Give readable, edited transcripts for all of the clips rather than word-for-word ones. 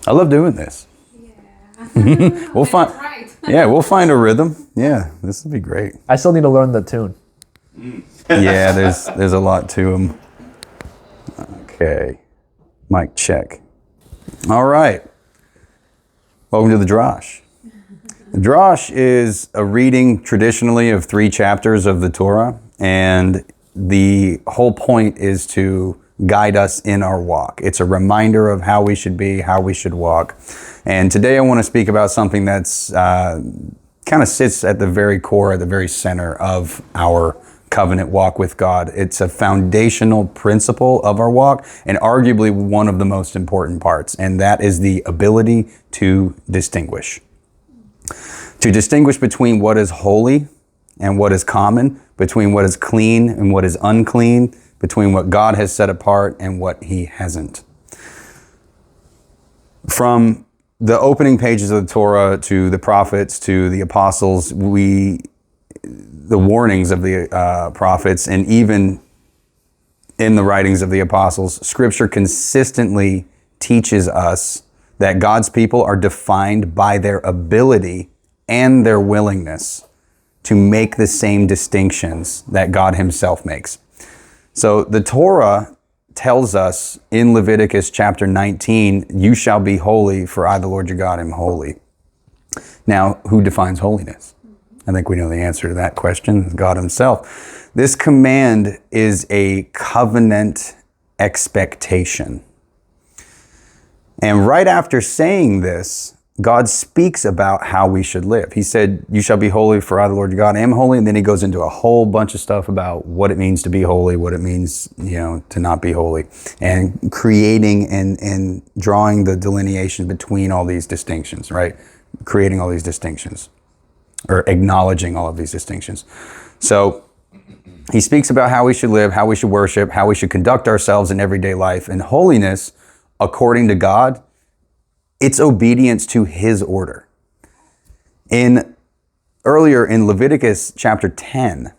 I love doing this. Yeah. We'll find, right. yeah, we'll find a rhythm. Yeah, this will be great. I still need to learn the tune. Yeah, there's a lot to them. Okay, mic check. All right. Welcome to the Drosh. The Drosh is a reading traditionally of 3 chapters of the Torah, and the whole point is to guide us in our walk. It's a reminder of how we should be, how we should walk. And today I want to speak about something that's kind of sits at the very core, at the very center of our covenant walk with God. It's a foundational principle of our walk, and arguably one of the most important parts, and that is the ability to distinguish. To distinguish between what is holy and what is common, between what is clean and what is unclean, between what God has set apart and what He hasn't. From the opening pages of the Torah to the prophets to the apostles, the warnings of the prophets, and even in the writings of the apostles, Scripture consistently teaches us that God's people are defined by their ability and their willingness to make the same distinctions that God Himself makes. So the Torah tells us in Leviticus chapter 19, "You shall be holy, for I, the Lord your God, am holy." Now, who defines holiness? I think we know the answer to that question, God Himself. This command is a covenant expectation. And right after saying this, God speaks about how we should live. He said, "You shall be holy, for I, the Lord your God, am holy." And then He goes into a whole bunch of stuff about what it means to be holy, what it means, to not be holy, and creating and drawing the delineation between all these distinctions, right? Creating all these distinctions, or acknowledging all of these distinctions. So He speaks about how we should live, how we should worship, how we should conduct ourselves in everyday life. And holiness, according to God, it's obedience to His order. Earlier in Leviticus chapter 10,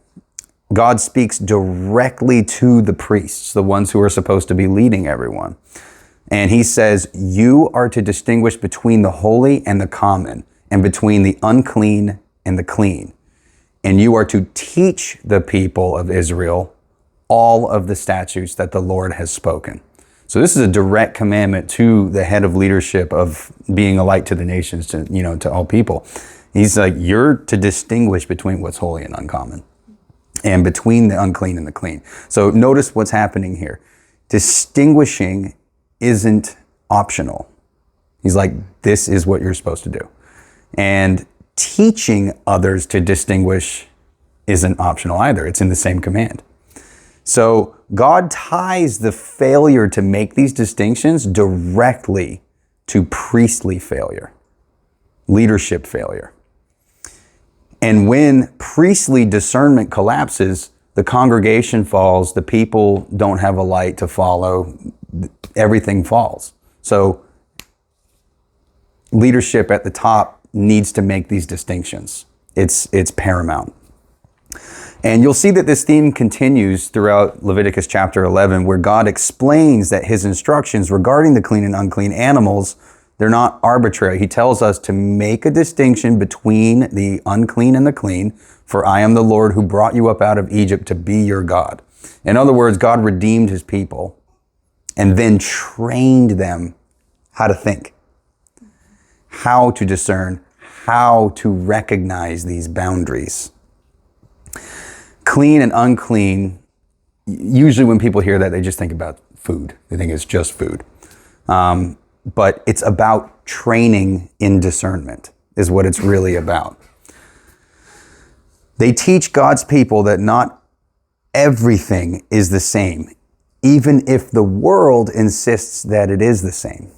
God speaks directly to the priests, the ones who are supposed to be leading everyone. And He says, "You are to distinguish between the holy and the common, and between the unclean and the clean. And you are to teach the people of Israel all of the statutes that the Lord has spoken." So this is a direct commandment to the head of leadership of being a light to the nations, to all people. He's like, you're to distinguish between what's holy and uncommon, and between the unclean and the clean. So notice what's happening here. Distinguishing isn't optional. He's like, this is what you're supposed to do. And teaching others to distinguish isn't optional either. It's in the same command. So God ties the failure to make these distinctions directly to priestly failure, leadership failure. And when priestly discernment collapses, the congregation falls, the people don't have a light to follow, everything falls. So leadership at the top needs to make these distinctions. It's paramount. And you'll see that this theme continues throughout Leviticus chapter 11, where God explains that His instructions regarding the clean and unclean animals, they're not arbitrary. He tells us to make a distinction between the unclean and the clean, for I am the Lord who brought you up out of Egypt to be your God. In other words, God redeemed His people and then trained them how to think, how to discern, how to recognize these boundaries. Clean and unclean, usually when people hear that, they just think about food. They think it's just food. But it's about training in discernment, is what it's really about. They teach God's people that not everything is the same, even if the world insists that it is the same.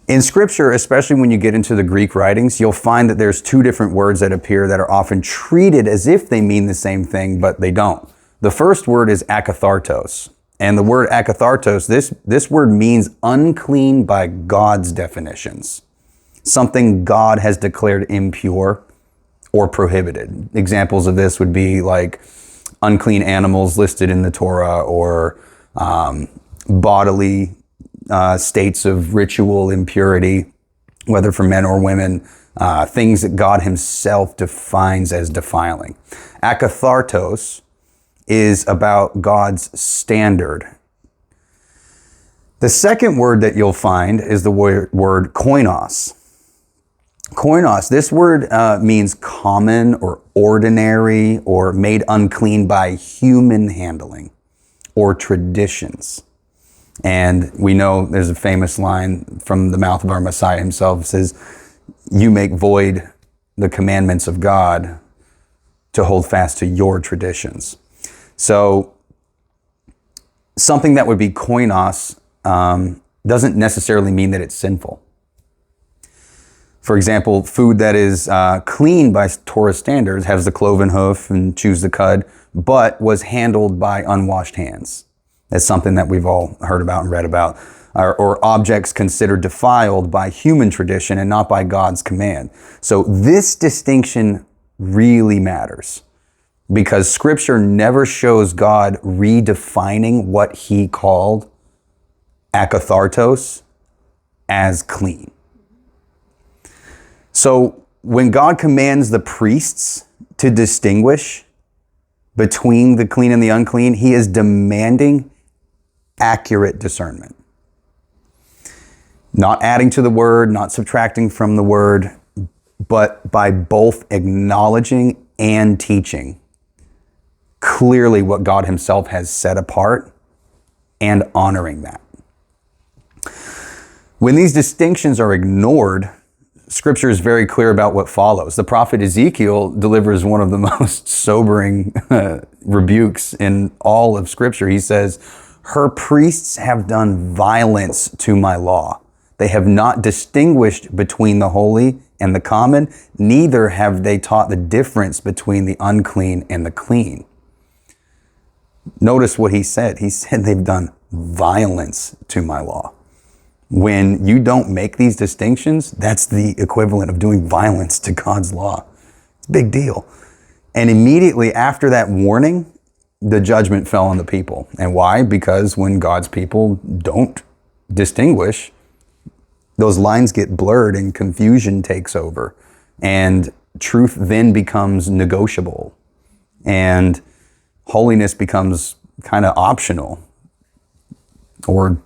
In Scripture, especially when you get into the Greek writings, you'll find that there's 2 different words that appear that are often treated as if they mean the same thing, but they don't. The first word is akathartos. And the word akathartos, this word means unclean by God's definitions. Something God has declared impure or prohibited. Examples of this would be like unclean animals listed in the Torah, or bodily states of ritual impurity, whether for men or women, things that God himself defines as defiling. Akathartos is about God's standard. The second word that you'll find is the word koinos. Koinos, this word means common or ordinary or made unclean by human handling or traditions. And we know there's a famous line from the mouth of our Messiah himself. It says, you make void the commandments of God to hold fast to your traditions. So something that would be koinos doesn't necessarily mean that it's sinful. For example, food that is clean by Torah standards has the cloven hoof and chews the cud, but was handled by unwashed hands. That's something that we've all heard about and read about. Or objects considered defiled by human tradition and not by God's command. So this distinction really matters because Scripture never shows God redefining what he called akathartos as clean. So when God commands the priests to distinguish between the clean and the unclean, he is demanding accurate discernment. Not adding to the word, not subtracting from the word, but by both acknowledging and teaching clearly what God himself has set apart and honoring that. When these distinctions are ignored, Scripture is very clear about what follows. The prophet Ezekiel delivers one of the most sobering rebukes in all of Scripture. He says, her priests have done violence to my law. They have not distinguished between the holy and the common, neither have they taught the difference between the unclean and the clean. Notice what he said. He said they've done violence to my law. When you don't make these distinctions, that's the equivalent of doing violence to God's law. It's a big deal. And immediately after that warning, the judgment fell on the people. And why? Because when God's people don't distinguish, those lines get blurred and confusion takes over. And truth then becomes negotiable. And holiness becomes kind of optional. Or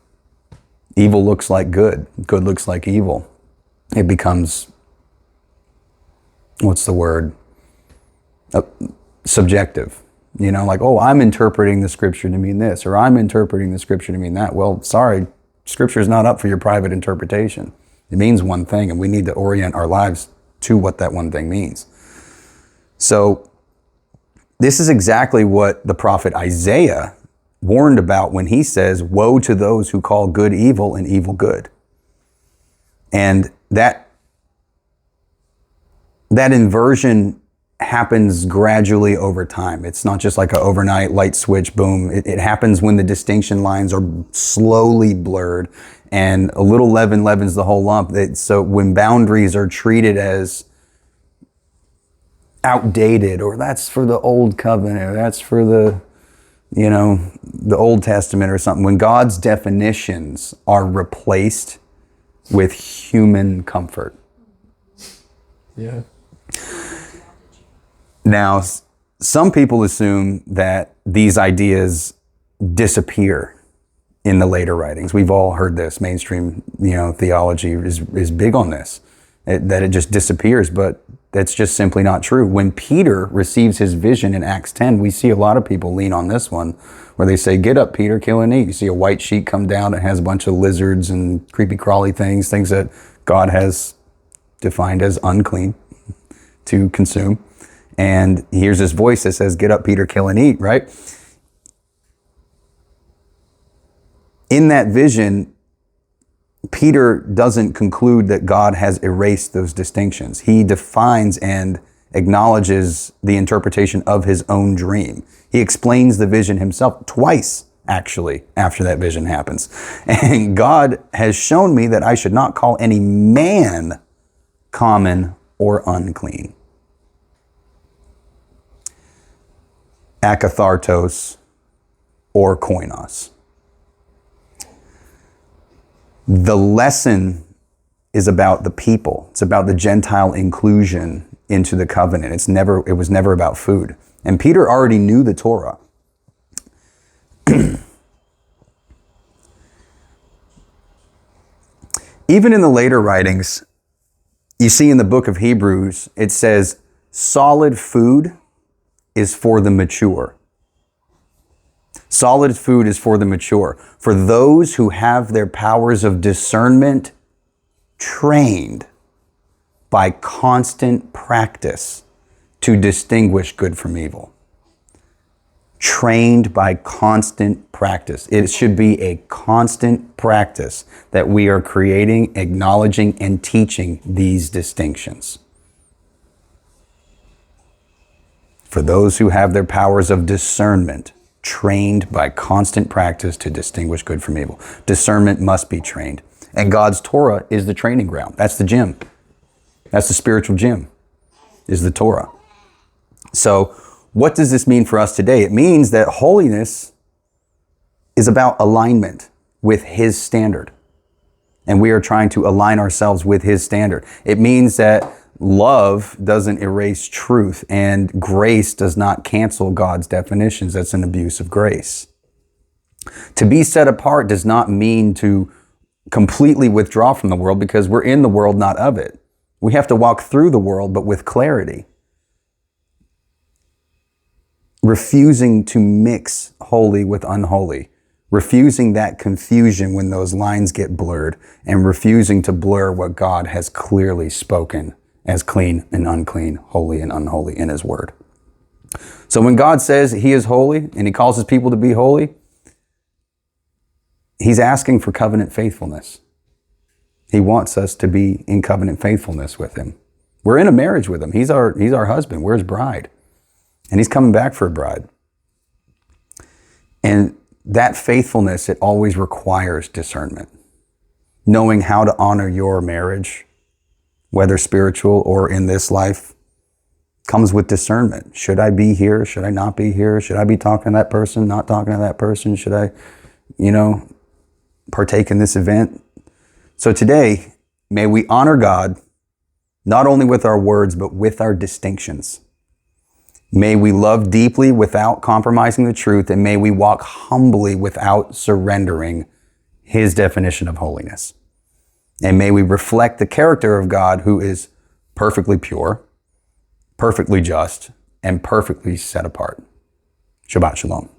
evil looks like good. Good looks like evil. It becomes, what's the word? Subjective. You know, like, oh, I'm interpreting the Scripture to mean this, or I'm interpreting the Scripture to mean that. Well, sorry, Scripture is not up for your private interpretation. It means one thing, and we need to orient our lives to what that one thing means. So this is exactly what the prophet Isaiah warned about when he says, woe to those who call good evil and evil good. And that inversion happens gradually over time. It's not just like an overnight light switch, boom. It happens when the distinction lines are slowly blurred, and a little leaven leavens the whole lump. So when boundaries are treated as outdated, or that's for the old covenant, or that's for the Old Testament or something, when God's definitions are replaced with human comfort. Yeah. Now, some people assume that these ideas disappear in the later writings. We've all heard this. Mainstream, theology is big on this, that it just disappears, but that's just simply not true. When Peter receives his vision in Acts 10, we see a lot of people lean on this one, where they say, get up, Peter, kill and eat. You see a white sheet come down that has a bunch of lizards and creepy crawly things that God has defined as unclean to consume. And he hears this voice that says, get up, Peter, kill and eat, right? In that vision, Peter doesn't conclude that God has erased those distinctions. He defines and acknowledges the interpretation of his own dream. He explains the vision himself twice, actually, after that vision happens. And God has shown me that I should not call any man common or unclean. Akathartos or koinos. The lesson is about the people. It's about the Gentile inclusion into the covenant. It was never about food. And Peter already knew the Torah. Even in the later writings, you see in the book of Hebrews, it says, solid food is for the mature. Solid food is for the mature, for those who have their powers of discernment trained by constant practice to distinguish good from evil. Trained by constant practice. It should be a constant practice that we are creating, acknowledging, and teaching these distinctions. For those who have their powers of discernment trained by constant practice to distinguish good from evil. Discernment must be trained. And God's Torah is the training ground. That's the gym. That's the spiritual gym, is the Torah. So what does this mean for us today? It means that holiness is about alignment with His standard. And we are trying to align ourselves with His standard. It means that love doesn't erase truth, and grace does not cancel God's definitions. That's an abuse of grace. To be set apart does not mean to completely withdraw from the world, because we're in the world, not of it. We have to walk through the world, but with clarity. Refusing to mix holy with unholy. Refusing that confusion when those lines get blurred, and refusing to blur what God has clearly spoken as clean and unclean, holy and unholy in His word. So when God says He is holy and He calls His people to be holy, He's asking for covenant faithfulness. He wants us to be in covenant faithfulness with Him. We're in a marriage with Him. He's our husband. We're His bride. And He's coming back for a bride. And that faithfulness, it always requires discernment. Knowing how to honor your marriage, whether spiritual or in this life, comes with discernment. Should I be here? Should I not be here? Should I be talking to that person, not talking to that person? Should I, partake in this event? So today, may we honor God, not only with our words, but with our distinctions. May we love deeply without compromising the truth, and may we walk humbly without surrendering His definition of holiness. And may we reflect the character of God, who is perfectly pure, perfectly just, and perfectly set apart. Shabbat shalom.